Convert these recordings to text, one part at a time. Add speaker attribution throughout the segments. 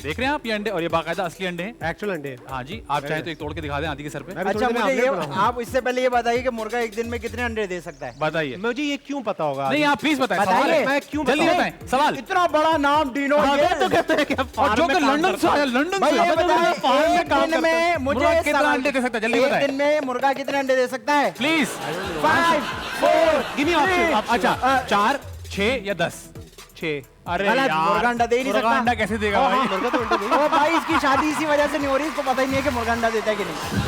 Speaker 1: देख रहे हैं आप ये अंडे, और ये बाकायदा असली अंडे हैं।
Speaker 2: एक्चुअल अंडे।
Speaker 1: हाँ जी, आप चाहे तो एक तोड़ के दिखा दें आदि के सर पे।
Speaker 2: मैं भी
Speaker 3: अच्छा
Speaker 2: थोड़ी देर में
Speaker 3: मुझे ये
Speaker 2: आमलेट बनाऊंगा।
Speaker 3: आप इससे पहले ये बताइए कि मुर्गा एक दिन में कितने अंडे दे सकता है?
Speaker 1: बताइए।
Speaker 2: मुझे ये क्यों पता होगा?
Speaker 1: नहीं आप प्लीज बताएं,
Speaker 3: बताइए।
Speaker 1: सवाल है।
Speaker 2: मैं क्यों
Speaker 1: जल्दी
Speaker 2: बताऊं?
Speaker 1: बताएं सवाल।
Speaker 3: इतना बड़ा नाम डिनो ये
Speaker 2: तो कहते हैं कि आप
Speaker 1: और
Speaker 2: farm
Speaker 1: जो
Speaker 2: में
Speaker 1: कि
Speaker 2: काम
Speaker 1: लंदन
Speaker 2: करते
Speaker 1: से
Speaker 2: हो।
Speaker 1: आया, लंदन
Speaker 3: भाई
Speaker 1: से।
Speaker 3: ये बताइए,
Speaker 2: फार्म में
Speaker 3: एक
Speaker 2: काम
Speaker 3: दिन
Speaker 2: करते
Speaker 3: में
Speaker 1: मुर्गा
Speaker 3: मुझे
Speaker 1: कितना
Speaker 3: सवाल-
Speaker 1: अंडे दे सकता है? जल्दी
Speaker 3: एक
Speaker 1: बताएं।
Speaker 3: दिन में मुर्गा कितने अंडे दे सकता है?
Speaker 1: प्लीज।
Speaker 3: 5 4
Speaker 2: Give me option.
Speaker 1: अच्छा 4 6 या 10?
Speaker 2: 6।
Speaker 1: अरे
Speaker 3: गलत,
Speaker 1: यार,
Speaker 3: मुर्गा अंडा दे ही नहीं
Speaker 1: मुर्गा
Speaker 3: सकता।
Speaker 1: अंडा कैसे देगा भाई?
Speaker 2: मुर्गा तो अंडे देगा।
Speaker 3: ओ भाई इसकी शादी इसी वजह से नहीं हो रही, इसको पता ही नहीं है कि मुर्गा अंडा देता है कि नहीं।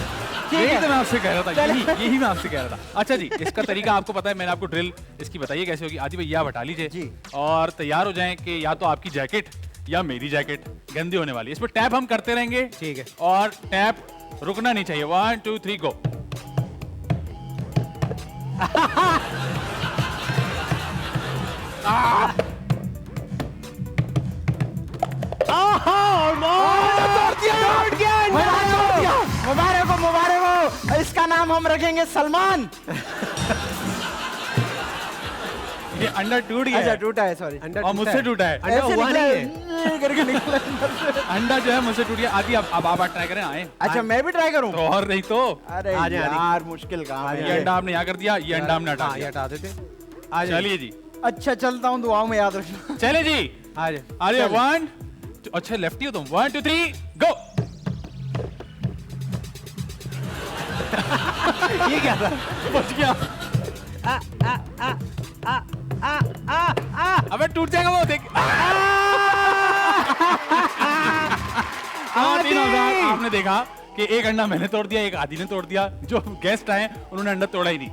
Speaker 3: ठीक
Speaker 1: यही तो
Speaker 3: है
Speaker 1: मैं आपसे कह रहा था,
Speaker 3: चलो।
Speaker 1: यही मैं आपसे कह रहा था। अच्छा जी, इसका तरीका आपको पता है, मैंने आपको ड्रिल इसकी बताइए कैसे होगी। आदि भाई ये आप हटा लीजिए
Speaker 3: जी।
Speaker 1: और तैयार हो जाएं कि या तो आपकी जैकेट या मेरी जैकेट गंदी होने वाली है। इस पर टैप हम करते रहेंगे।
Speaker 2: ठीक है।
Speaker 1: और टैप रुकना नहीं चाहिए। 1 2 3 गो।
Speaker 3: मुबारक हो, मुबारक हो। इसका नाम हम रखेंगे सलमान।
Speaker 1: ये अंडा टूट गया
Speaker 3: अच्छा
Speaker 1: है।
Speaker 3: टूटा है, सॉरी।
Speaker 2: अंडा
Speaker 1: और मुझसे टूटा है।
Speaker 2: अंडा
Speaker 3: ऐसे
Speaker 2: हुआ
Speaker 3: निकला
Speaker 2: नहीं
Speaker 3: है,
Speaker 2: है।
Speaker 3: ये करके निकला अंदर से।
Speaker 1: अंडा जो है मुझसे टूट गया। आदि अब आप ट्राई करें, आए
Speaker 3: अच्छा मैं भी ट्राई करूं?
Speaker 1: तो और नहीं तो।
Speaker 3: अरे
Speaker 2: आ जाए,
Speaker 3: यार मुश्किल काम
Speaker 1: ये
Speaker 3: है।
Speaker 1: अंडा आपने यहाँ कर दिया, ये अंडा हमने हटा
Speaker 2: हाँ, ये
Speaker 1: दिया।
Speaker 2: हटा देते। आ जाइए।
Speaker 1: चलिए जी,
Speaker 3: अच्छा चलता हूँ, दुआओं में याद रखना।
Speaker 1: चले जी।
Speaker 2: आ जाइए।
Speaker 1: अरे 1 अच्छा लेफ्टी हो तुम। 1 2 3 गो।
Speaker 2: ये क्या था?
Speaker 1: बच गया। अबे टूट जाएगा वो, देख। हाँ, 3000 आपने देखा कि एक अंडा मैंने तोड़ दिया, एक आदि ने तोड़ दिया। जो गेस्ट आए उन्होंने अंडा तोड़ा ही नहीं।